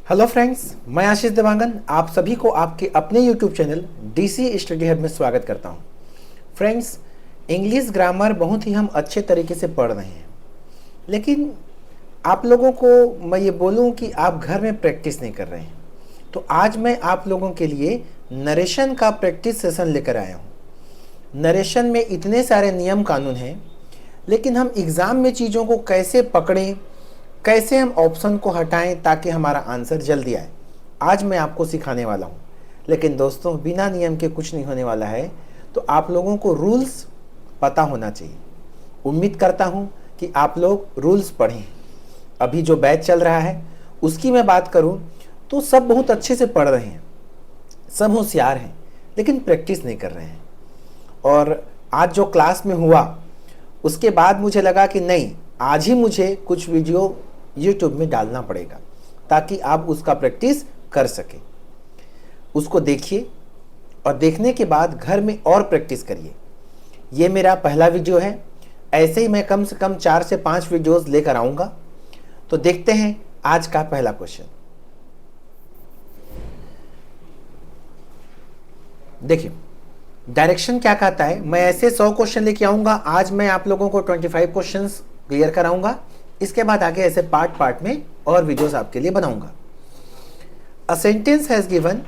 Hello friends, मैं आशीष देवांगन आप सभी को आपके अपने YouTube channel DC study hub में स्वागत करता हूं। फ्रेंड्स, इंग्लिश ग्रामर बहुत ही हम अच्छे तरीके से पढ़ रहे हैं, लेकिन आप लोगों को मैं ये बोलूं कि आप घर में प्रैक्टिस नहीं कर रहे हैं। तो आज मैं आप लोगों के लिए नरेशन का प्रैक्टिस सेशन लेकर आया हूँ। नरेशन में इतने सारे नियम कानून हैं, लेकिन हम एग्ज़ाम में चीज़ों को कैसे पकड़ें, कैसे हम ऑप्शन को हटाएं ताकि हमारा आंसर जल्दी आए, आज मैं आपको सिखाने वाला हूं। लेकिन दोस्तों, बिना नियम के कुछ नहीं होने वाला है, तो आप लोगों को रूल्स पता होना चाहिए। उम्मीद करता हूं कि आप लोग रूल्स पढ़ें। अभी जो बैच चल रहा है उसकी मैं बात करूं तो सब बहुत अच्छे से पढ़ रहे हैं, सब होशियार हैं, लेकिन प्रैक्टिस नहीं कर रहे हैं। और आज जो क्लास में हुआ उसके बाद मुझे लगा कि नहीं, आज ही मुझे कुछ वीडियो YouTube में डालना पड़ेगा ताकि आप उसका प्रैक्टिस कर सकें। उसको देखिए और देखने के बाद घर में और प्रैक्टिस करिए। ये मेरा पहला वीडियो है, ऐसे ही मैं कम से कम 4 से 5 वीडियोस लेकर आऊँगा। तो देखते हैं आज का पहला क्वेश्चन। देखिए डायरेक्शन क्या कहता है। मैं ऐसे 100 क्वेश्चन लेके आऊँगा। आज मैं आप लोगों को 25 क्वेश्चंस क्लियर कराऊंगा। इसके बाद आगे ऐसे पार्ट में और वीडियोस आपके लिए बनाऊंगा। A sentence has given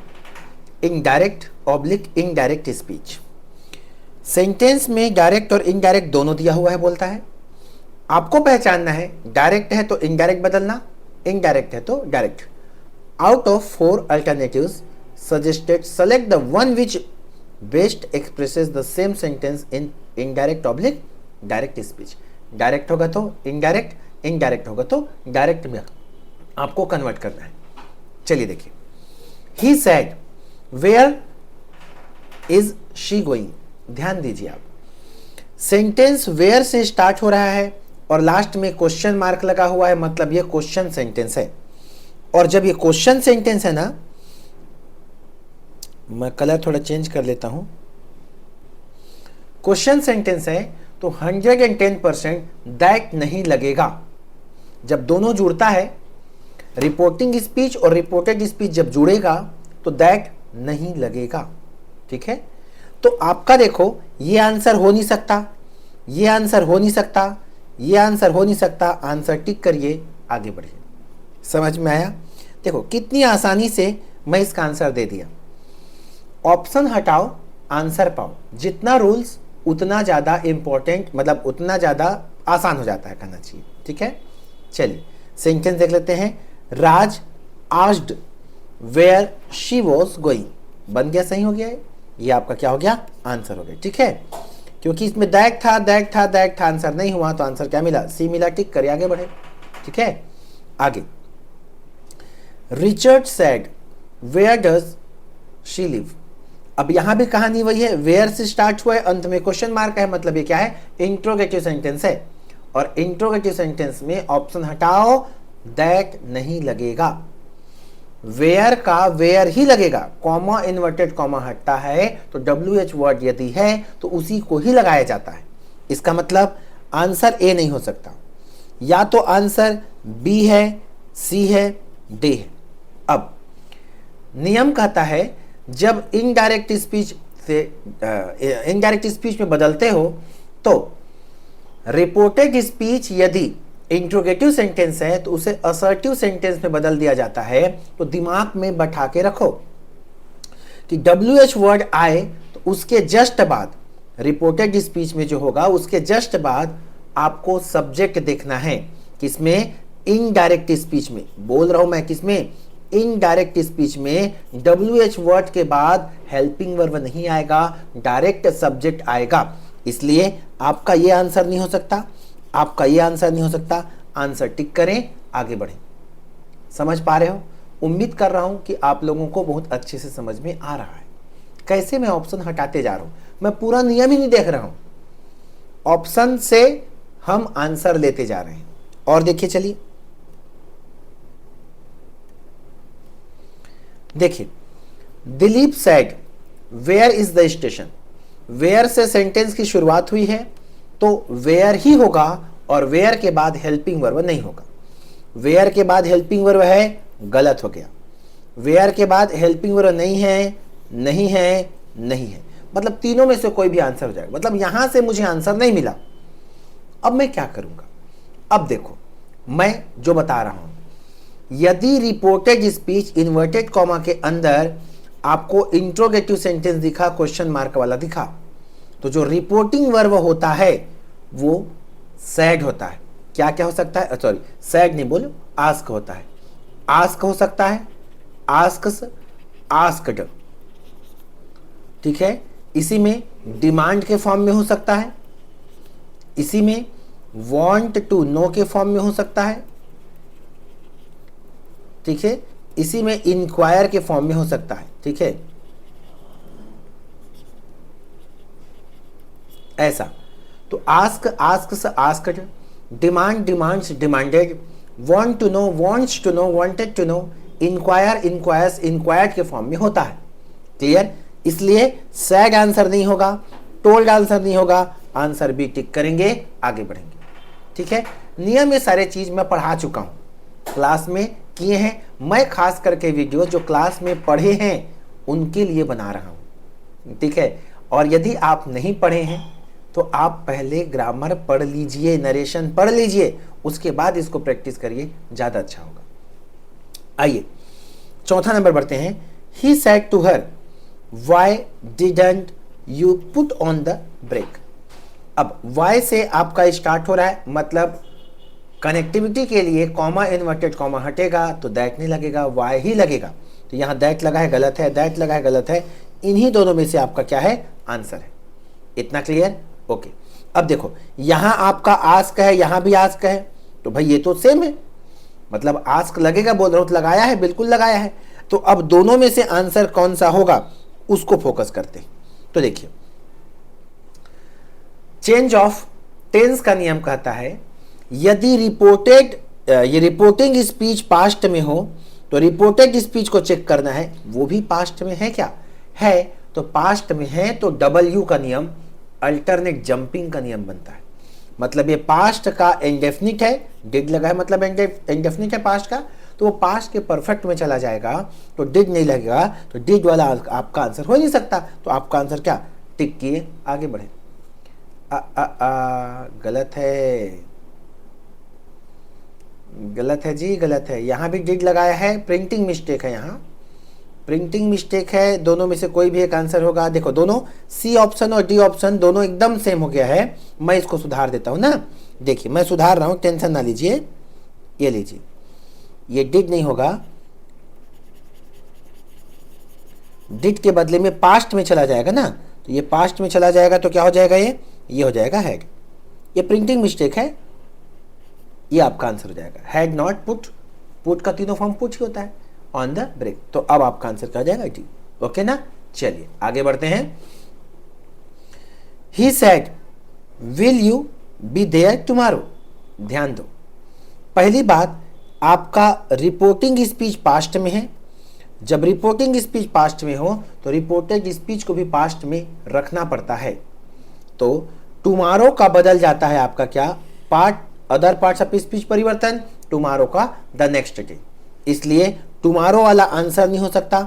indirect oblique indirect speech. Sentence में डायरेक्ट और इनडायरेक्ट दोनों दिया हुआ है, बोलता है। आपको पहचानना है, डायरेक्ट है तो इनडायरेक्ट बदलना, इनडायरेक्ट है तो direct. Out of 4 alternatives suggested select the one which best expresses the same sentence in indirect oblique direct speech. Direct होगा तो इनडायरेक्ट, इनडायरेक्ट होगा तो डायरेक्ट में आपको कन्वर्ट करना है। चलिए देखिए, he said where is she going. ध्यान दीजिए आप, सेंटेंस वेयर से स्टार्ट हो रहा है और लास्ट में क्वेश्चन मार्क लगा हुआ है, मतलब ये क्वेश्चन सेंटेंस है। और जब ये क्वेश्चन सेंटेंस है ना, मैं कलर थोड़ा चेंज कर लेता हूं। क्वेश्चन सेंटेंस है तो 110% दैट नहीं लगेगा। जब दोनों जुड़ता है, रिपोर्टिंग स्पीच और रिपोर्टेड स्पीच जब जुड़ेगा तो दैट नहीं लगेगा। ठीक है, तो आपका देखो, ये आंसर हो नहीं सकता, ये आंसर हो नहीं सकता, ये आंसर हो नहीं सकता। आंसर टिक करिए, आगे बढ़िए। समझ में आया? देखो कितनी आसानी से मैं इसका आंसर दे दिया। ऑप्शन हटाओ, आंसर पाओ। जितना रूल्स उतना ज़्यादा इंपॉर्टेंट, मतलब उतना ज़्यादा आसान हो जाता है, कहना चाहिए। ठीक है, चलिए सेंटेंस देख लेते हैं। Raj asked where she was going. बन गया, सही हो गया है। ये आपका क्या हो गया? आंसर हो गया। ठीक है, क्योंकि इसमें दैट था, दैट था, दैट था, आंसर नहीं हुआ तो आंसर क्या मिला? सी मिला। टिक करिए, आगे बढ़े। ठीक है, आगे। Richard said where does she live. अब यहां भी कहानी वही है, वेयर से स्टार्ट हुआ है, अंत में क्वेश्चन मार्क है, मतलब ये क्या है? इंट्रोगेटिव सेंटेंस है। और इंट्रोगेटिव सेंटेंस में ऑप्शन हटाओ, दैट नहीं लगेगा। वेयर का वेयर ही लगेगा। कॉमा, इन्वर्टेड कॉमा हटता है तो WH वर्ड यदि है तो उसी को ही लगाया जाता है। इसका मतलब आंसर ए नहीं हो सकता, या तो आंसर बी है, सी है, डी है। अब नियम कहता है, जब इनडायरेक्ट स्पीच से इनडायरेक्ट स्पीच में बदलते हो तो रिपोर्टेड स्पीच यदि इंट्रोगेटिव सेंटेंस है तो उसे असर्टिव सेंटेंस में बदल दिया जाता है। तो दिमाग में बैठा के रखो कि WH वर्ड आए तो उसके जस्ट बाद, रिपोर्टेड स्पीच में जो होगा उसके जस्ट बाद आपको सब्जेक्ट देखना है। किसमें? इनडायरेक्ट स्पीच में। बोल रहा हूं मैं, किसमें? इनडायरेक्ट स्पीच में WH वर्ड के बाद हेल्पिंग वर्ब नहीं आएगा, डायरेक्ट सब्जेक्ट आएगा। इसलिए आपका ये आंसर नहीं हो सकता, आपका ये आंसर नहीं हो सकता। आंसर टिक करें, आगे बढ़ें। समझ पा रहे हो? उम्मीद कर रहा हूं कि आप लोगों को बहुत अच्छे से समझ में आ रहा है। कैसे मैं ऑप्शन हटाते जा रहा हूं, मैं पूरा नियम ही नहीं देख रहा हूं, ऑप्शन से हम आंसर लेते जा रहे हैं। और देखिए, चलिए देखिए, Dilip said where is the station. Where से सेंटेंस की शुरुआत हुई है तो वेयर ही होगा और वेयर के बाद हेल्पिंग वर्ब नहीं होगा। वेयर के बाद हेल्पिंग वर्ब है गलत हो गया। वेयर के बाद हेल्पिंग वर्ब नहीं है, नहीं है, नहीं है, मतलब तीनों में से कोई भी आंसर हो जाएगा। मतलब यहां से मुझे आंसर नहीं मिला। अब मैं क्या करूंगा? अब देखो मैं जो बता रहा हूं, यदि रिपोर्टेड स्पीच इन्वर्टेड कॉमा के अंदर आपको इंट्रोगेटिव सेंटेंस दिखा, क्वेश्चन मार्क वाला दिखा, तो जो रिपोर्टिंग वर्ब होता है वो सैड होता है। क्या क्या हो सकता है? सॉरी, सैड नहीं बोलो, आस्क होता है। आस्क हो सकता है, आस्क्स, आस्क्ड, ठीक है। इसी में डिमांड के फॉर्म में हो सकता है, इसी में वांट टू नो के फॉर्म में हो सकता है, ठीक है। इसी में इंक्वायर के फॉर्म में हो सकता है, ठीक है। ऐसा तो ask, asks, asked, demand, demands, demanded, want to know, wants to know, wanted to know, inquire, inquires, inquired के फॉर्म में होता है। क्लियर? इसलिए सैड आंसर नहीं होगा, टोल्ड आंसर नहीं होगा, आंसर बी टिक करेंगे, आगे बढ़ेंगे, ठीक है। नियम ये सारे चीज मैं पढ़ा चुका हूं, क्लास में किए हैं। मैं खास करके वीडियो जो क्लास में पढ़े हैं उनके लिए बना रहा हूं, ठीक है। और यदि आप नहीं पढ़े हैं तो आप पहले ग्रामर पढ़ लीजिए, नरेशन पढ़ लीजिए, उसके बाद इसको प्रैक्टिस करिए, ज्यादा अच्छा होगा। आइए चौथा नंबर बढ़ते हैं। He said to her, why didn't you put on the break. अब वाई से आपका स्टार्ट हो रहा है, मतलब कनेक्टिविटी के लिए कॉमा इन्वर्टेड कॉमा हटेगा तो दैट नहीं लगेगा, वाई ही लगेगा। तो यहां दैट लगा है, गलत है, दैट लगा है, गलत है। इन्हीं दोनों में से आपका क्या है? आंसर है। इतना क्लियर? ओके। अब देखो यहां आपका आस्क है, यहां भी आस्क है, तो भाई ये तो सेम है, मतलब आस्क लगेगा बोल रहा हूं, तो लगाया है, बिल्कुल लगाया है। तो अब दोनों में से आंसर कौन सा होगा उसको फोकस करते हैं। तो देखिए, चेंज ऑफ टेंस का नियम कहता है यदि रिपोर्टेड, ये रिपोर्टिंग स्पीच पास्ट में हो तो रिपोर्टेड स्पीच को चेक करना है वो भी पास्ट में है क्या है। तो पास्ट में है तो डब्ल्यू का नियम, अल्टरनेट जंपिंग का नियम बनता है। मतलब ये पास्ट का इंडेफिनिट है, डिड लगा है, मतलब इंडेफिनिट है पास्ट का, तो वो पास्ट के परफेक्ट में चला जाएगा, तो डिड नहीं लगेगा, तो डिड वाला आपका आंसर हो नहीं सकता। तो आपका आंसर क्या? टिक किए, आगे बढ़े। गलत है, गलत है जी, गलत है। यहां भी डिड लगाया है, प्रिंटिंग मिस्टेक है, यहां प्रिंटिंग मिस्टेक है। दोनों में से कोई भी एक आंसर होगा। देखो दोनों सी ऑप्शन और डी ऑप्शन दोनों एकदम सेम हो गया है। मैं इसको सुधार देता हूं ना, देखिए मैं सुधार रहा हूं, टेंशन ना लीजिए। ये लीजिए, ये डिड नहीं होगा, डिड के बदले में पास्ट में चला जाएगा ना, तो ये पास्ट में चला जाएगा तो क्या हो जाएगा? ये हो जाएगा हैड। ये प्रिंटिंग मिस्टेक है, ये आपका आंसर हो जाएगा। हैड नॉट पुट, पुट का तीनों फॉर्म पुट ही होता है, ऑन द ब्रेक। तो अब आपका आंसर क्या हो जाएगा? डी। ओके ना? चलिए आगे बढ़ते हैं। He said will you be there tomorrow. ध्यान दो, पहली बात आपका रिपोर्टिंग स्पीच पास्ट में है। जब रिपोर्टिंग स्पीच पास्ट में हो तो रिपोर्टेड स्पीच को भी पास्ट में रखना पड़ता है। तो टुमारो का बदल जाता है आपका क्या? Part, other parts of speech परिवर्तन, टुमारो का द नेक्स्ट डे। इसलिए टुमारो वाला आंसर नहीं हो सकता,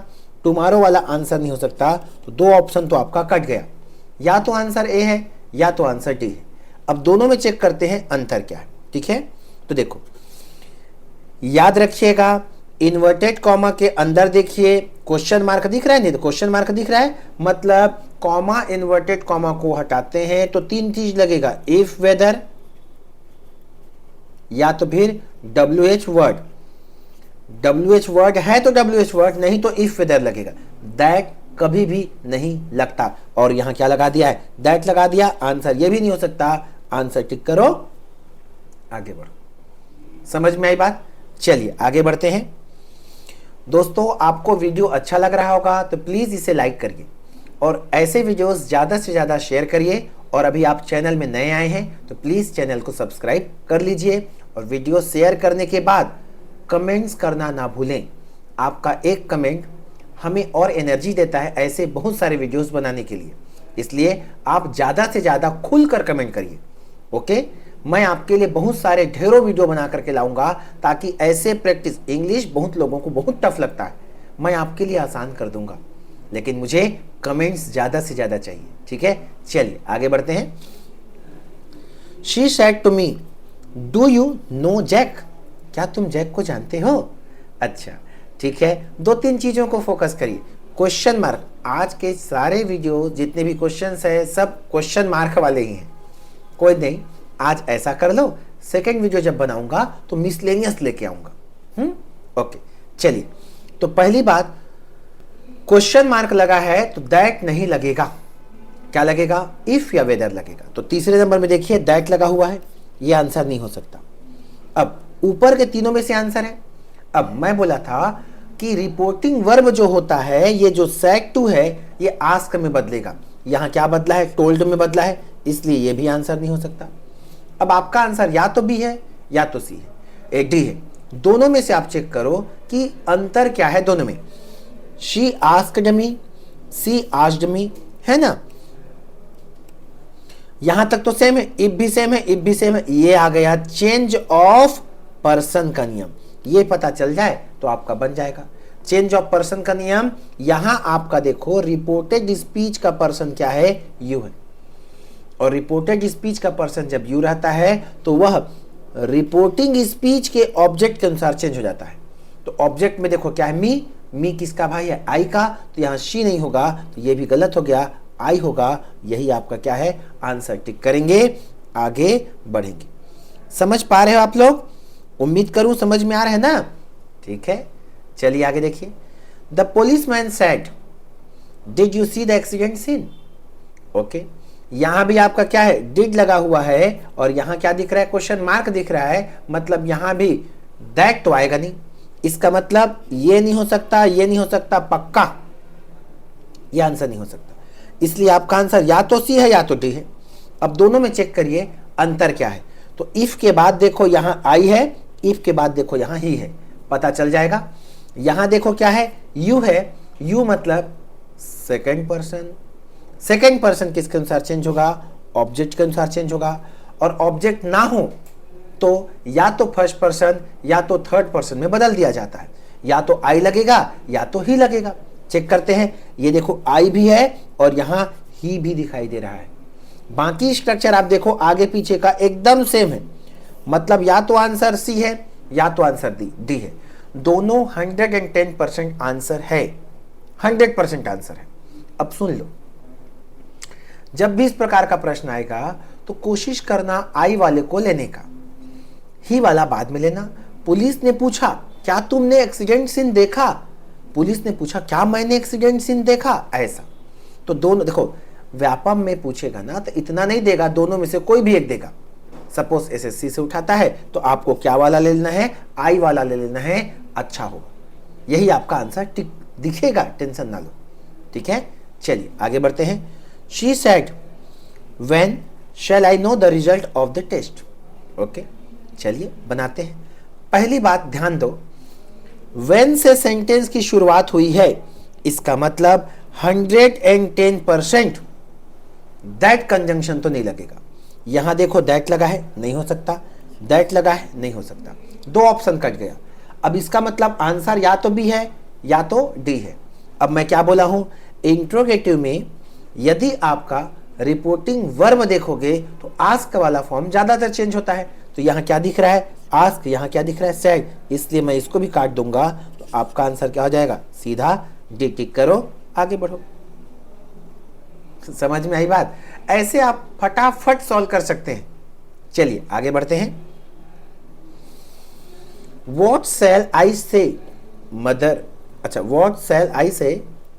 टुमारो वाला आंसर नहीं हो सकता, तो दो ऑप्शन तो आपका कट गया, या तो आंसर ए है या तो आंसर डी है। अब दोनों में चेक करते हैं अंतर क्या है, ठीक है। तो देखो याद रखिएगा, इन्वर्टेड कॉमा के अंदर देखिए क्वेश्चन मार्क दिख रहा है, नहीं तो क्वेश्चन मार्क दिख रहा है, मतलब कॉमा इन्वर्टेड कॉमा को हटाते हैं तो तीन चीज लगेगा, इफ वेदर, या तो फिर WH वर्ड। WH वर्ड है तो WH वर्ड, नहीं तो इफ वेदर लगेगा। दैट कभी भी नहीं लगता, और यहां क्या लगा दिया है? दैट लगा दिया। आंसर ये भी नहीं हो सकता, आंसर टिक करो, आगे बढ़ो। समझ में आई बात? चलिए आगे बढ़ते हैं। दोस्तों आपको वीडियो अच्छा लग रहा होगा तो प्लीज इसे लाइक करिए और ऐसे वीडियोस ज्यादा से ज्यादा शेयर करिए। और अभी आप चैनल में नए आए हैं तो प्लीज चैनल को सब्सक्राइब कर लीजिए, और वीडियो शेयर करने के बाद कमेंट्स करना ना भूलें। आपका एक कमेंट हमें और एनर्जी देता है ऐसे बहुत सारे वीडियोस बनाने के लिए, इसलिए आप ज़्यादा से ज़्यादा खुलकर कमेंट करिए। ओके, मैं आपके लिए बहुत सारे ढेरों वीडियो बना करके लाऊंगा, ताकि ऐसे प्रैक्टिस, इंग्लिश बहुत लोगों को बहुत टफ लगता है, मैं आपके लिए आसान कर दूंगा, लेकिन मुझे कमेंट्स ज़्यादा से ज़्यादा चाहिए। ठीक है, चलिए आगे बढ़ते हैं। She said to me, do you know Jack? क्या तुम जैक को जानते हो? अच्छा, ठीक है, 2-3 चीज़ों को फोकस करिए। क्वेश्चन मार्क, आज के सारे वीडियो जितने भी क्वेश्चंस है सब क्वेश्चन मार्क वाले ही हैं। कोई नहीं, आज ऐसा कर लो, सेकंड वीडियो जब बनाऊंगा तो मिसलेनियस लेके आऊंगा। ओके, चलिए, तो पहली बात, क्वेश्चन मार्क लगा है तो दैट नहीं लगेगा। क्या लगेगा? इफ या वेदर लगेगा। तो तीसरे नंबर में देखिए दैट लगा हुआ है, ये आंसर नहीं हो सकता। अब ऊपर के तीनों में से आंसर है। अब मैं बोला था कि रिपोर्टिंग वर्ब जो होता है, ये जो सेड टू है, ये आस्क में बदलेगा। यहां क्या बदला है? टोल्ड में बदला है, इसलिए ये भी आंसर नहीं हो सकता। अब आपका आंसर या तो बी है या तो सी है, ए डी है। दोनों में से आप चेक करो कि अंतर क्या है दोनों में। She asked me, she asked me, है ना? यहां तक तो सेम है, इफ भी सेम है, इफ भी सेम है। ये आ गया चेंज ऑफ पर्सन का नियम, ये पता चल जाए तो आपका बन जाएगा। चेंज ऑफ पर्सन का नियम, यहां आपका देखो रिपोर्टेड स्पीच का पर्सन क्या है? यू है। और रिपोर्टेड स्पीच का पर्सन जब यू रहता है तो वह रिपोर्टिंग स्पीच के ऑब्जेक्ट के अनुसार चेंज हो जाता है। तो ऑब्जेक्ट में देखो क्या है? मी। मी किसका भाई है? आई का। तो यहां शी नहीं होगा, तो ये भी गलत हो गया, आई होगा। यही आपका क्या है? आंसर। टिक करेंगे, आगे बढ़ेंगे। समझ पा रहे हो आप लोग? उम्मीद करूं समझ में आ रहा है ना? ठीक है, चलिए आगे देखिए। The policeman said, did you see the accident scene? Okay, यहां भी आपका क्या है? डिड लगा हुआ है, और यहां क्या दिख रहा है? क्वेश्चन मार्क दिख रहा है, मतलब यहां भी दैट तो आएगा नहीं। इसका मतलब ये नहीं हो सकता, ये नहीं हो सकता, पक्का ये आंसर नहीं हो सकता। इसलिए आपका आंसर या तो सी है या तो डी है। अब दोनों में चेक करिए अंतर क्या है। तो इफ के बाद देखो यहां आई है, इफ के बाद देखो यहां ही है, पता चल जाएगा। यहां देखो क्या है? यू है। यू मतलब सेकंड पर्सन। सेकंड पर्सन किसके अनुसार चेंज होगा? ऑब्जेक्ट के अनुसार चेंज होगा। और ऑब्जेक्ट ना हो तो या तो फर्स्ट पर्सन या तो थर्ड पर्सन में बदल दिया जाता है। या तो आई लगेगा या तो ही लगेगा। चेक करते हैं, ये देखो आई भी है और यहां ही भी दिखाई दे रहा है। बाकी स्ट्रक्चर आप देखो आगे पीछे का एकदम सेम है, मतलब या तो आंसर सी है या तो आंसर डी है। दोनों 110% आंसर है, 100% आंसर है। अब सुन लो, जब भी इस प्रकार का प्रश्न आएगा तो कोशिश करना आई वाले को लेने का, ही वाला बाद में लेना। पुलिस ने पूछा क्या तुमने एक्सीडेंट सीन देखा? पुलिस ने पूछा क्या मैंने एक्सीडेंट सीन देखा? ऐसा। तो दोनों देखो, व्यापम में पूछेगा ना तो इतना नहीं देगा, दोनों में से कोई भी एक देगा। सपोज एसएससी से उठाता है तो आपको क्या वाला ले लेना है? आई वाला ले लेना है, अच्छा होगा। यही आपका आंसर दिखेगा, टेंशन ना लो। ठीक है, चलिए आगे बढ़ते हैं। She said, when shall I know the result of the test? Okay, चलिए बनाते हैं। पहली बात ध्यान दो, व्हेन से सेंटेंस की शुरुआत हुई है, इसका मतलब 110% दैट कंजंक्शन तो नहीं लगेगा। यहां देखो दैट लगा है, नहीं हो सकता। दैट लगा है, नहीं हो सकता। दो ऑप्शन कट गया। अब इसका मतलब आंसर या तो बी है या तो डी है। अब मैं क्या बोला हूं? इंट्रोगेटिव में यदि आपका रिपोर्टिंग वर्ब देखोगे तो आस्क वाला फॉर्म ज्यादातर चेंज होता है। तो यहां क्या दिख रहा है? आस्क। यहां क्या दिख रहा है? सेड। इसलिए मैं इसको भी काट दूंगा, तो आपका आंसर क्या हो जाएगा? सीधा डी। टिक करो, आगे बढ़ो। समझ में आई बात? ऐसे आप फटाफट सॉल्व कर सकते हैं। चलिए आगे बढ़ते हैं। What shall I say mother? अच्छा, what shall I say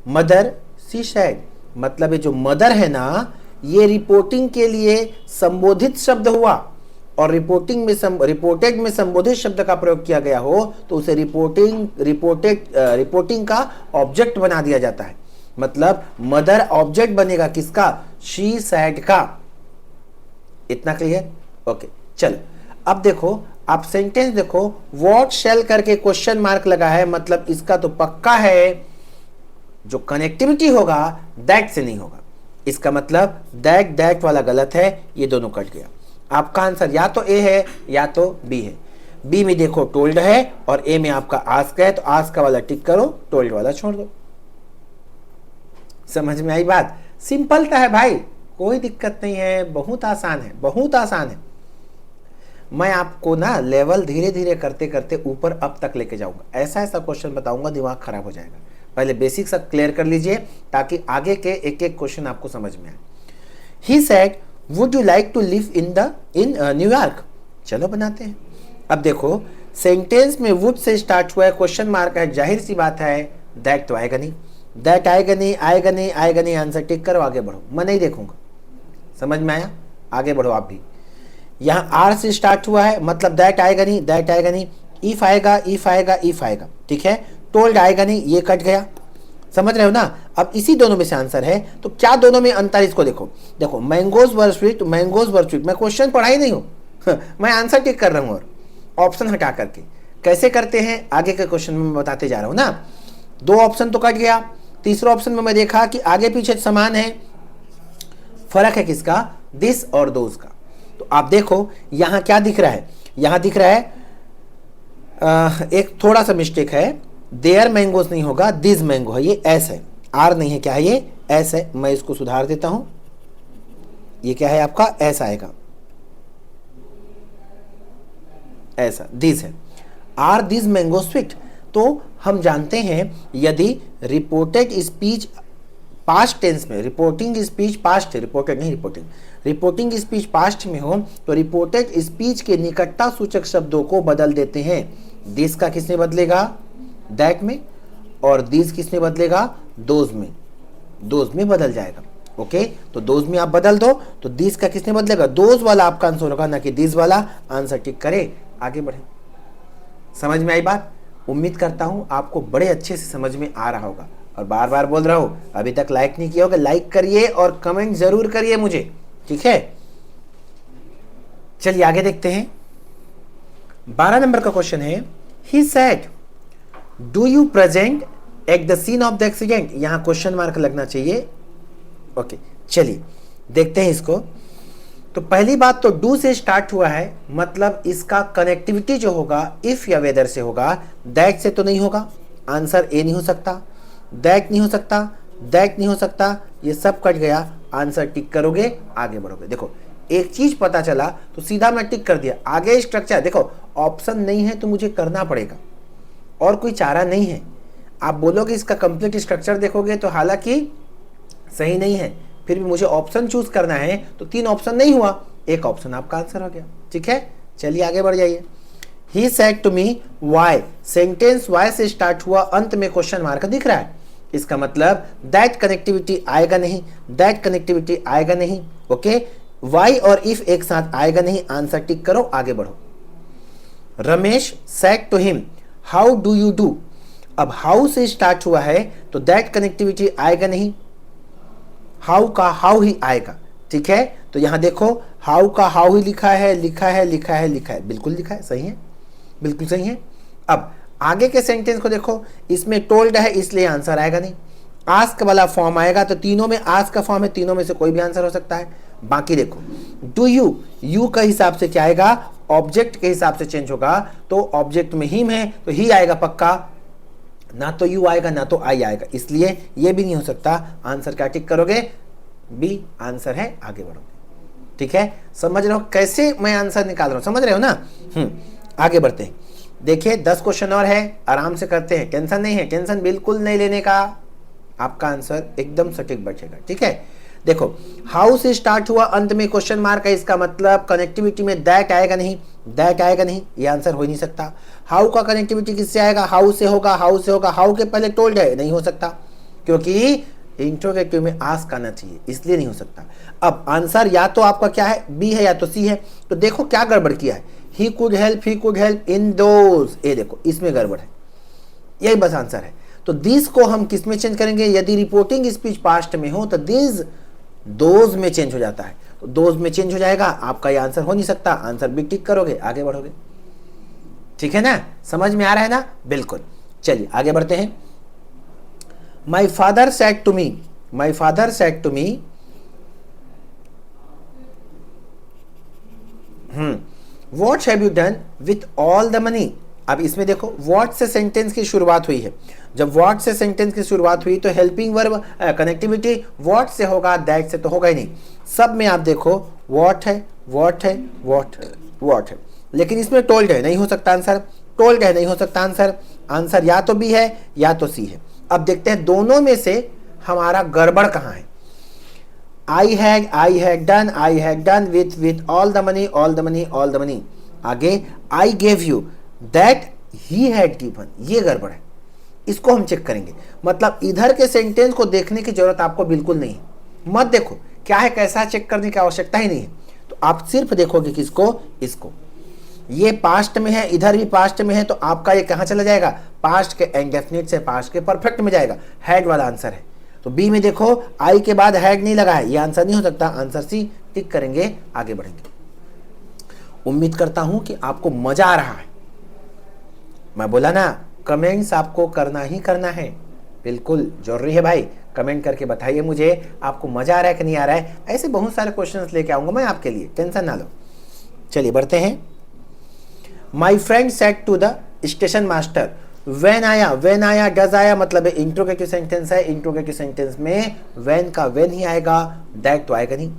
mother? she said। मतलब ये जो मदर है ना, ये रिपोर्टिंग के लिए संबोधित शब्द हुआ, और रिपोर्टेड में संबोधित शब्द का प्रयोग किया गया हो तो उसे रिपोर्टिंग का ऑब्जेक्ट बना दिया जाता है। मतलब मदर ऑब्जेक्ट बनेगा किसका? शी सैड का। इतना क्लियर? ओके, चलो अब देखो, आप सेंटेंस देखो, व्हाट शैल करके क्वेश्चन मार्क लगा है, मतलब इसका तो पक्का है जो कनेक्टिविटी होगा दैट से नहीं होगा। इसका मतलब दैट वाला गलत है, ये दोनों कट गया। आपका आंसर या तो ए है या तो बी है। बी में देखो टोल्ड है और ए में आपका आस्क है, तो आस्क वाला टिक करो, टोल्ड वाला छोड़ दो। समझ में आई बात? सिंपल है भाई, कोई दिक्कत नहीं है, बहुत आसान है, बहुत आसान है। मैं आपको ना लेवल धीरे धीरे करते करते ऊपर अब तक लेके जाऊंगा, ऐसा ऐसा क्वेश्चन बताऊंगा दिमाग खराब हो जाएगा। पहले बेसिक सब क्लियर कर लीजिए ताकि आगे के एक एक क्वेश्चन आपको समझ में आए। He said would you like to live in New York. चलो बनाते हैं। अब देखो सेंटेंस में वुड से स्टार्ट हुआ है, क्वेश्चन मार्क है, जाहिर सी बात है दैट तो आएगा नहीं, दैट आएगा नहीं, आएगा नहीं, आएगा नहीं, आंसर टिक करो, आगे बढ़ो। मैं नहीं देखूंगा। समझ में आया? आगे बढ़ो आप भी। यहाँ आर से स्टार्ट हुआ है, मतलब दैट आएगा नहीं, दैट आएगा नहीं, इफ आएगा, इफ आएगा, इफ आएगा, ठीक है। टोल्ड आएगा नहीं, ये कट गया। समझ रहे हो ना? अब इसी दोनों में से आंसर है, तो क्या दोनों में अंतर, इसको देखो। देखो मैंगोज वर स्वीट, मैंगोज वर स्वीट, मैं क्वेश्चन पढ़ा ही नहीं हूं मैं आंसर टिक कर रहा हूं और ऑप्शन हटा करके। कैसे करते हैं आगे के क्वेश्चन में बताते जा रहा हूं ना। दो ऑप्शन तो कट गया, तीसरा ऑप्शन में मैं देखा कि आगे पीछे समान है, फर्क है किसका, दिस और दोज का। तो आप देखो यहां क्या दिख रहा है, यहां दिख रहा है एक थोड़ा सा मिस्टेक है, देयर मैंगोज नहीं होगा, दिस मैंगो है, ये एस है, आर नहीं है, क्या है ये, एस है। मैं इसको सुधार देता हूं, ये क्या है आपका, एस आएगा, ऐसा दिस है, आर दिस मैंगो स्वीट। तो हम जानते हैं यदि रिपोर्टेड स्पीच पास्ट टेंस में, रिपोर्टिंग स्पीच पास्ट, रिपोर्टेड नहीं रिपोर्टिंग, रिपोर्टिंग स्पीच पास्ट में हो तो रिपोर्टेड स्पीच के निकटता सूचक शब्दों को बदल देते हैं। दिस का किसने बदलेगा, दैट में, और दिस किसने बदलेगा, दोज में, दोज में बदल जाएगा। ओके, तो दोज में आप बदल दो, तो दिस का किसने बदलेगा, दोज वाला आपका आंसर होगा, ना कि दिस वाला। आंसर टिक करे, आगे बढ़े। समझ में आई बात? उम्मीद करता हूं आपको बड़े अच्छे से समझ में आ रहा होगा। और बार बार बोल रहा हूं, अभी तक लाइक नहीं किया होगा, लाइक करिए और कमेंट जरूर करिए मुझे, ठीक है। चलिए आगे देखते हैं। 12 नंबर का क्वेश्चन है, he said do you present at the scene of the accident. यहां क्वेश्चन मार्क लगना चाहिए। ओके, चलिए देखते हैं इसको। तो पहली बात तो डू से स्टार्ट हुआ है, मतलब इसका कनेक्टिविटी जो होगा इफ या वेदर से होगा, दैट से तो नहीं होगा। आंसर ए नहीं हो सकता, दैट नहीं हो सकता, दैट नहीं हो सकता, ये सब कट गया। आंसर टिक करोगे, आगे बढ़ोगे। देखो एक चीज पता चला तो सीधा मैं टिक कर दिया। आगे स्ट्रक्चर देखो, ऑप्शन नहीं है तो मुझे करना पड़ेगा और कोई चारा नहीं है। आप बोलोगे इसका कंप्लीट स्ट्रक्चर देखोगे तो हालांकि सही नहीं है, फिर भी मुझे ऑप्शन चूज करना है, तो 3 ऑप्शन नहीं हुआ, एक ऑप्शन आपका आंसर हो गया, ठीक है। चलिए आगे बढ़ जाइए। He said to me why, sentence why से स्टार्ट हुआ, अंत में क्वेश्चन मार्क दिख रहा है, इसका मतलब दैट कनेक्टिविटी आएगा नहीं, दैट कनेक्टिविटी आएगा नहीं। ओके, वाई और इफ एक साथ आएगा नहीं। आंसर टिक करो, आगे बढ़ो। Ramesh said to him how do you do. अब हाउ से स्टार्ट हुआ है तो दैट कनेक्टिविटी आएगा नहीं, हाउ का हाउ ही आएगा, ठीक है। तो यहां देखो हाउ का हाउ ही लिखा है, लिखा है, लिखा है, लिखा है, बिल्कुल लिखा है, सही है, बिल्कुल सही है। अब आगे के सेंटेंस को देखो, इसमें टोल्ड है इसलिए आंसर आएगा नहीं, आस्क वाला फॉर्म आएगा, तो तीनों में आस्क का फॉर्म है, तीनों में से कोई भी आंसर हो सकता है। बाकी देखो डू यू, यू का हिसाब से क्या आएगा, ऑब्जेक्ट के हिसाब से चेंज होगा, तो ऑब्जेक्ट में हिम है तो ही आएगा पक्का, ना तो यू आएगा ना तो आई आएगा, इसलिए ये भी नहीं हो सकता। आंसर क्या टिक करोगे, बी आंसर है, आगे बढ़ोगे, ठीक है। समझ रहे हो कैसे मैं आंसर निकाल रहा हूं, समझ रहे हो ना। आगे बढ़ते हैं। देखिए 10 क्वेश्चन और है, आराम से करते हैं, टेंशन नहीं है, टेंशन बिल्कुल नहीं लेने का, आपका आंसर एकदम सटीक बचेगा, ठीक है। देखो हाउ से स्टार्ट हुआ, अंत में क्वेश्चन मार्क है, इसका मतलब कनेक्टिविटी में दैट आएगा नहीं, दैट आएगा नहीं, ये आंसर हो ही नहीं सकता। हाउ का कनेक्टिविटी किससे आएगा, हाउ से होगा, हाउ से होगा, हाउ के पहले टोल्ड है, नहीं हो सकता, क्योंकि इंट्रोगेटिव में आस्क आना चाहिए, इसलिए नहीं हो सकता। अब आंसर या तो आपका क्या है, बी है या तो सी है। तो देखो क्या गड़बड़ किया है, he could help in those, ये देखो इसमें गड़बड़ है, यही बस आंसर है। तो दिस को हम किस में चेंज करेंगे, यदि रिपोर्टिंग स्पीच पास्ट में हो तो दिस दोज में चेंज हो जाता है, तो दोज में चेंज हो जाएगा, आपका ये आंसर हो नहीं सकता। आंसर भी टिक करोगे, आगे बढ़ोगे, ठीक है ना। समझ में आ रहा है ना, बिल्कुल। चलिए आगे बढ़ते हैं। My father said to me, my father said to me what have you done with all the money. अब इसमें देखो व्हाट से सेंटेंस की शुरुआत हुई है, जब व्हाट से सेंटेंस की शुरुआत हुई तो हेल्पिंग वर्ब कनेक्टिविटी व्हाट से होगा, दैट से तो होगा ही नहीं। सब में आप देखो व्हाट है, व्हाट है, व्हाट है, व्हाट है, लेकिन इसमें टोल्ड है, नहीं हो सकता आंसर, टोल्ड है, नहीं हो सकता आंसर, आंसर या तो बी है या तो सी है। अब देखते हैं दोनों में से हमारा गड़बड़ कहाँ है। I had done with all the money, all the money, all the money। आगे I gave you that he had given, ये गड़बड़ है, इसको हम चेक करेंगे। मतलब इधर के सेंटेंस को देखने की जरूरत आपको बिल्कुल नहीं है, मत देखो क्या है कैसा, चेक करने की आवश्यकता ही नहीं है। तो आप सिर्फ देखोगे किसको, इसको, ये पास्ट में है, इधर भी पास्ट में है, तो आपका ये कहाँ चला जाएगा, पास्ट के इंडेफिनिट से पास्ट के परफेक्ट में जाएगा, हैड वाला आंसर है। तो बी में देखो आई के बाद हैड नहीं लगा है, ये आंसर नहीं हो सकता, आंसर सी, टिक करेंगे, आगे बढ़ेंगे। उम्मीद करता हूं कि आपको मजा आ रहा है। मैं बोला ना कमेंट्स आपको करना ही करना है, बिल्कुल जरूरी है भाई। कमेंट करके बताइए मुझे आपको मजा आ रहा है कि नहीं आ रहा है। ऐसे बहुत सारे क्वेश्चंस लेके आऊंगा मैं आपके लिए, टेंशन ना लो। चलिए बढ़ते हैं। My friend said to the station master when आया, वेन आया, डज आया, मतलब इंट्रोगेटिव सेंटेंस है। इंट्रोगेटिव सेंटेंस में वेन का वेन ही आएगा, दैट तो आएगा नहीं।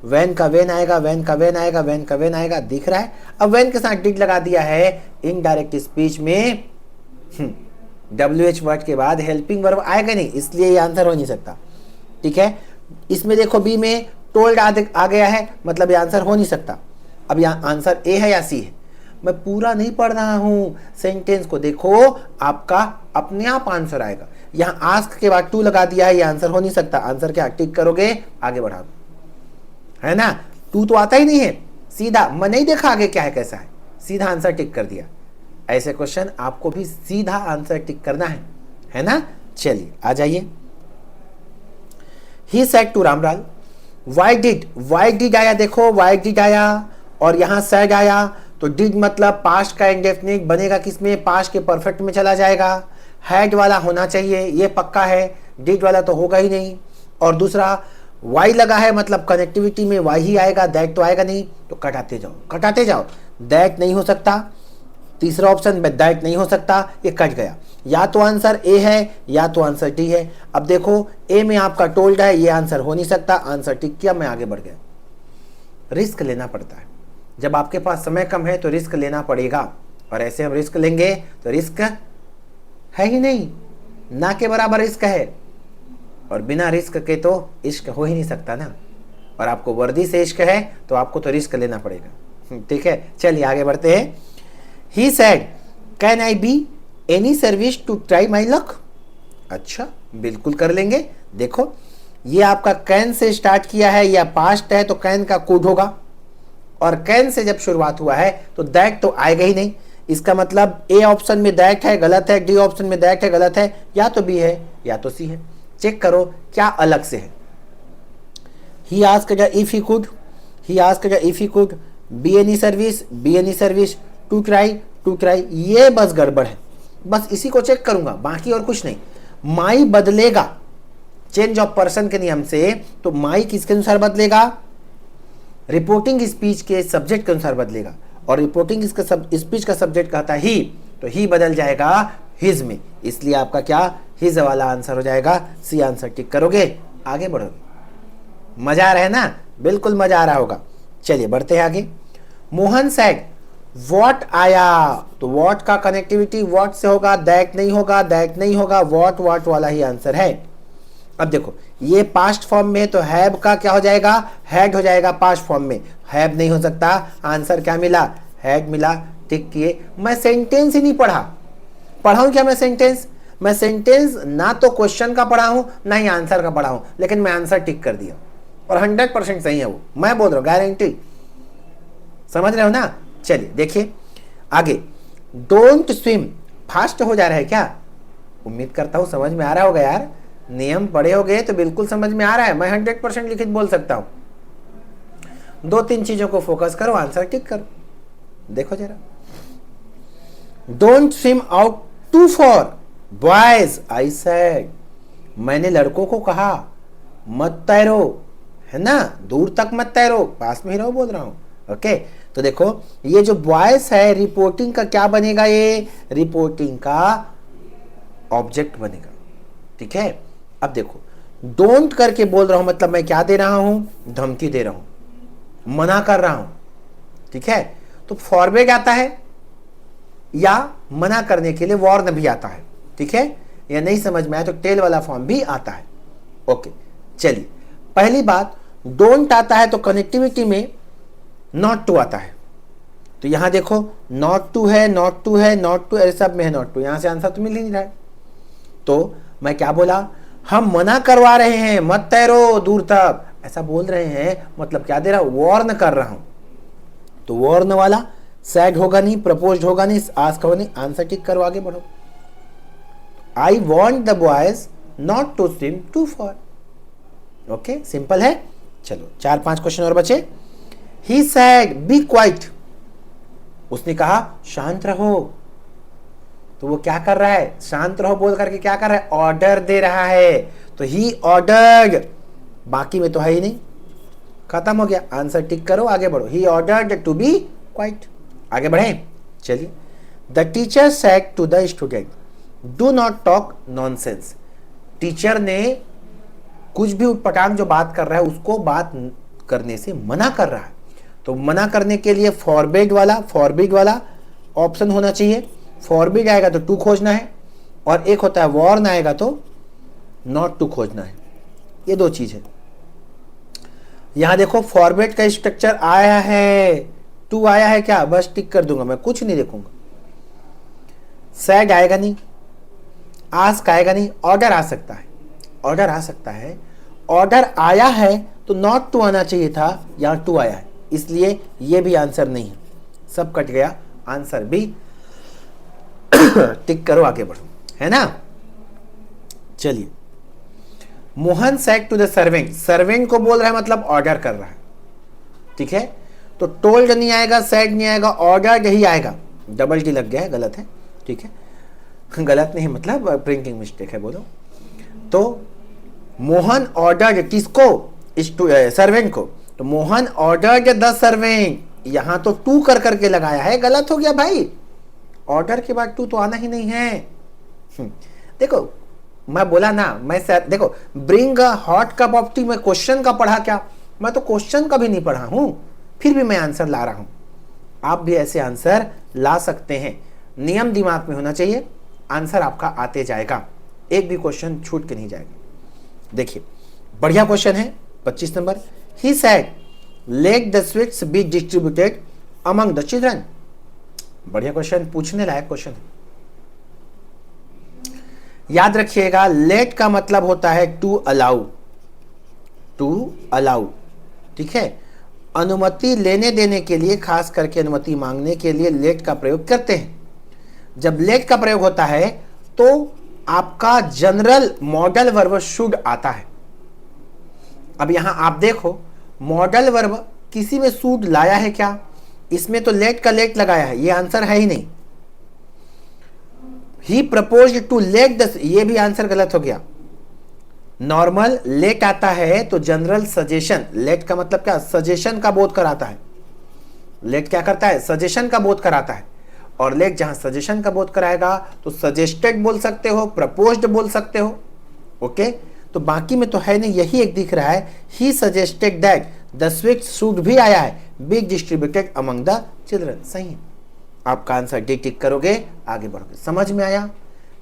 वेन का वेन आएगा, वेन का वेन आएगा, वेन का वेन आएगा, दिख रहा है। अब वेन के साथ डिड लगा दिया है, इनडायरेक्ट स्पीच में WH वर्ड के बाद हेल्पिंग वर्ब आएगा नहीं, इसलिए ये आंसर हो नहीं सकता। ठीक है, इसमें देखो बी में टोल्ड आ गया है, मतलब ये आंसर हो नहीं सकता। अब यहाँ आंसर ए है या सी है, मैं पूरा नहीं पढ़ रहा हूं, सेंटेंस को देखो, आपका अपने आप आंसर आएगा। यहां आस्क के बाद टू लगा दिया है, ये आंसर हो नहीं सकता। आंसर क्या, टिक करोगे, आगे बढ़ा दो, है ना। टू तो आता ही नहीं है, सीधा मैं नहीं देखा आगे क्या है कैसा है, सीधा आंसर टिक कर दिया। ऐसे क्वेश्चन आपको भी सीधा आंसर टिक करना है ना। चलिए आ जाइए। He said to Ramlal why did आया, देखो वाई डिड आया और यहां सेड आया, तो डिड मतलब पास्ट का इंडेफिनिट बनेगा किसमें, पास्ट के परफेक्ट में चला जाएगा। हैड वाला होना चाहिए, ये पक्का है, डिड वाला तो होगा ही नहीं। और दूसरा वाई लगा है, मतलब कनेक्टिविटी में वाई ही आएगा, दैट तो आएगा नहीं। तो कटाते जाओ, कटाते जाओ, दैट नहीं हो सकता। तीसरा ऑप्शन में दैट नहीं हो सकता, ये कट गया। या तो आंसर ए है या तो आंसर डी है। अब देखो ए में आपका टोल्ड है, ये आंसर हो नहीं सकता, आंसर टिक किया, मैं आगे बढ़ गया। रिस्क लेना पड़ता है, जब आपके पास समय कम है तो रिस्क लेना पड़ेगा, और ऐसे हम रिस्क लेंगे तो रिस्क है ही नहीं, ना के बराबर रिस्क है। और बिना रिस्क के तो इश्क हो ही नहीं सकता ना, और आपको वर्दी से इश्क है तो आपको तो रिस्क लेना पड़ेगा। ठीक है, चलिए आगे बढ़ते हैं। He said can I be any service to try my luck. अच्छा, बिल्कुल कर लेंगे। देखो ये आपका कैन से स्टार्ट किया है, या पास्ट है तो कैन का कुड होगा, और कैन से जब शुरुआत हुआ है तो दैट तो आएगा ही नहीं। इसका मतलब ए ऑप्शन में दैट है, गलत है, डी ऑप्शन में दैट है, गलत है, या तो बी है या तो सी है। चेक करो क्या अलग से है। He asked if he could, he asked if he could be any service, be any service, to try, ये बस गड़बड़ है, बस इसी को चेक करूंगा, बाकी और कुछ नहीं। माई बदलेगा चेंज ऑफ पर्सन के नियम से, तो माई किसके अनुसार बदलेगा, रिपोर्टिंग स्पीच के सब्जेक्ट के अनुसार बदलेगा, और रिपोर्टिंग स्पीच का सब्जेक्ट कहता है ही, तो ही बदल जाएगा हिज में, इसलिए आपका क्या हिज वाला आंसर हो जाएगा, सी आंसर टिक करोगे, आगे बढ़ोगे। मजा आ रहा है ना, बिल्कुल मजा आ रहा होगा। चलिए बढ़ते हैं आगे। मोहन सेड वॉट आया, तो वॉट का कनेक्टिविटी वॉट से होगा, दैट नहीं होगा, दैट नहीं होगा, वॉट वाला ही आंसर है। अब देखो ये पास्ट फॉर्म में, तो हैव का क्या हो जाएगा, हैड हो जाएगा पास्ट फॉर्म में, हैव नहीं हो सकता। आंसर क्या मिला, हैड मिला, टिक किए। मैं सेंटेंस ही नहीं पढ़ा हूं क्या, मैं सेंटेंस ना तो क्वेश्चन का पढ़ा हूं ना ही आंसर का पढ़ा हूं, लेकिन मैं आंसर टिक कर दिया, और 100% सही है वो, मैं बोल रहा हूं गारंटी। समझ रहे हो ना। चलिए देखिए आगे। डोंट स्विम, फास्ट हो जा रहा है क्या, उम्मीद करता हूं समझ में आ रहा होगा यार, नियम पढ़े हो गए तो बिल्कुल समझ में आ रहा है, मैं 100% लिखित बोल सकता हूं। 2-3 चीजों को फोकस करो, आंसर टिक करो। देखो जरा, don't swim out too far boys I said, मैंने लड़कों को कहा मत तैरो, है ना, दूर तक मत तैरो, पास में ही रहो, बोल रहा हूं। ओके, तो देखो ये जो वॉइस है रिपोर्टिंग का क्या बनेगा, ये रिपोर्टिंग का ऑब्जेक्ट बनेगा। ठीक है, अब देखो डोंट करके बोल रहा हूं मतलब मैं क्या दे रहा हूं, धमकी दे रहा हूं, मना कर रहा हूं। ठीक है, तो फॉरबिड आता है या मना करने के लिए वॉर्न भी आता है। ठीक है, या नहीं समझ में आया तो टेल वाला फॉर्म भी आता है। ओके, चलिए पहली बात, डोंट आता है तो कनेक्टिविटी में नॉट टू आता है। तो यहां देखो नॉट टू है, नॉट टू है, नॉट टू, सब में है नॉट टू, यहां से आंसर तो मिल ही नहीं रहा है। तो मैं क्या बोला, हम मना करवा रहे हैं, मत तैरो दूर तक, ऐसा बोल रहे हैं, मतलब क्या दे रहा हूं, वॉर्न कर रहा हूं। तो वॉर्न वाला सैड होगा नहीं, प्रपोज होगा नहीं, आस्क होगा नहीं, आंसर टिक करो, आगे बढ़ो। I want the boys not to swim too far. Okay, simple है। चलो 4-5 क्वेश्चन और बचे। ही सैड बी क्वाइट, उसने कहा शांत रहो। तो वो क्या कर रहा है, शांत रहो बोल करके क्या कर रहा है, ऑर्डर दे रहा है। तो ही ऑर्डर्ड, बाकी में तो है ही नहीं, खत्म हो गया, आंसर टिक करो, आगे बढ़ो। He ordered to be quiet, आगे बढ़े। चलिए, the teacher said to the student do not talk nonsense. Teacher ने कुछ भी उटपटांग जो बात कर रहा है उसको बात करने से मना कर रहा है। तो मना करने के लिए फॉरबिड वाला ऑप्शन होना चाहिए। फॉरबिड आएगा तो टू खोजना है, और एक होता है वॉर्न आएगा तो नॉट टू खोजना है। ये दो चीज है। यहां देखो फॉरबिड का स्ट्रक्चर आया है, टू आया है क्या, बस टिक कर दूंगा, मैं कुछ नहीं देखूंगा। सैड आएगा नहीं, आस्क आएगा नहीं, ऑर्डर आ सकता है, ऑर्डर आ सकता है। ऑर्डर आया है तो नॉट टू आना चाहिए था, यहां टू आया है, इसलिए ये भी आंसर नहीं है, सब कट गया, आंसर भी टिक करो, आगे बढ़ो, है ना। चलिए, Mohan said to the servant, servant को बोल रहा है मतलब ऑर्डर कर रहा है। ठीक है, तो टोल्ड नहीं आएगा, सेड नहीं आएगा, ऑर्डर्ड ही आएगा। डबल टी लग गया है, गलत है। ठीक है, गलत नहीं मतलब प्रिंटिंग मिस्टेक है, बोलो। तो मोहन ऑर्डर्ड किसको, सर्वेंट को। तो मोहन ऑर्डर्ड द सर्वेंट, यहां तो टू कर करके लगाया है, गलत हो गया भाई। ऑर्डर के बाद टू तो आना ही नहीं है। देखो मैं बोला ना, मैं सर देखो, bring a hot cup of T, मैं क्वेश्चन का पढ़ा क्या, मैं तो क्वेश्चन का भी नहीं पढ़ा हूं, फिर भी मैं आंसर ला रहा हूं। आप भी ऐसे आंसर ला सकते हैं, नियम दिमाग में होना चाहिए, आंसर आपका आते जाएगा, एक भी क्वेश्चन छूट के नहीं जाएगा। देखिए बढ़िया क्वेश्चन है 25 number. He said let the sweets be distributed among the children. बढ़िया क्वेश्चन, पूछने लायक क्वेश्चन है। याद रखिएगा, लेट का मतलब होता है टू अलाउ, टू अलाउ। ठीक है, अनुमति लेने देने के लिए, खास करके अनुमति मांगने के लिए लेट का प्रयोग करते हैं। जब लेट का प्रयोग होता है तो आपका जनरल मॉडल वर्ब शुड आता है। अब यहां आप देखो, मॉडल वर्ब किसी में शुड लाया है क्या, इसमें तो लेट का लेट लगाया है, ये आंसर है ही नहीं। ही प्रपोज्ड टू लेट द, ये भी आंसर गलत हो गया। नॉर्मल लेट आता है तो जनरल सजेशन, लेट का मतलब क्या, सजेशन का बोध कराता है। लेट क्या करता है, सजेशन का बोध कराता है। और लेट जहां सजेशन का बोध कराएगा तो सजेस्टेड बोल सकते हो, प्रपोज्ड बोल सकते हो। ओके, तो बाकी में तो है नहीं, यही एक दिख रहा है। He suggested that the sweets should भी आया है, be distributed among the children, सही है। आपका आंसर डी टिक करोगे, आगे बढ़ोगे। समझ में आया।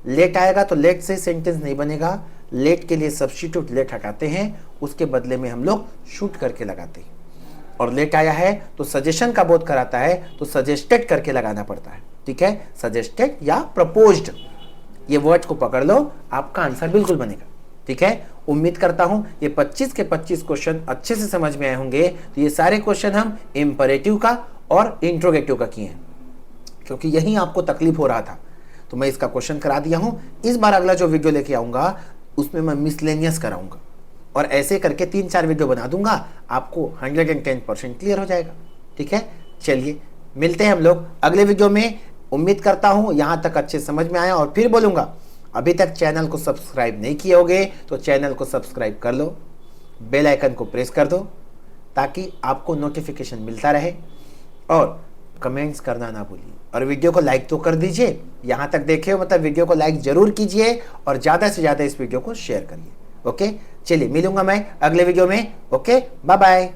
लेट आएगा तो लेट से सेंटेंस नहीं बनेगा, लेट के लिए सब्स्टिट्यूट लेट हटाते हैं, उसके बदले में हम लोग शूट करके लगाते हैं। और लेट आया है तो सजेशन का बोध कराता है, तो सजेस्टेड करके लगाना पड़ता है। ठीक है, सजेस्टेड या प्रपोज्ड, ये वर्ड को पकड़ लो, आपका आंसर बिल्कुल बनेगा। ठीक है, उम्मीद करता हूं ये 25 के 25 क्वेश्चन अच्छे से समझ में आए होंगे। तो ये सारे क्वेश्चन हम इंपरेटिव का और इंट्रोगेटिव का किए हैं, क्योंकि यही आपको तकलीफ हो रहा था, तो मैं इसका क्वेश्चन करा दिया हूं। इस बार अगला जो वीडियो लेके आऊंगा उसमें मैं मिसलेनियस कराऊंगा, और ऐसे करके 3-4 वीडियो बना दूंगा, आपको 110% क्लियर हो जाएगा। ठीक है, चलिए मिलते हैं हम लोग अगले वीडियो में। उम्मीद करता हूं यहां तक अच्छे समझ में आया, और फिर बोलूंगा, अभी तक चैनल को सब्सक्राइब नहीं किए होगे तो चैनल को सब्सक्राइब कर लो, बेल आइकन को प्रेस कर दो, ताकि आपको नोटिफिकेशन मिलता रहे। और कमेंट्स करना ना भूलिए, और वीडियो को लाइक तो कर दीजिए। यहाँ तक देखे हो मतलब वीडियो को लाइक जरूर कीजिए और ज़्यादा से ज़्यादा इस वीडियो को शेयर करिए। ओके, चलिए मिलूंगा मैं अगले वीडियो में। Okay, bye bye.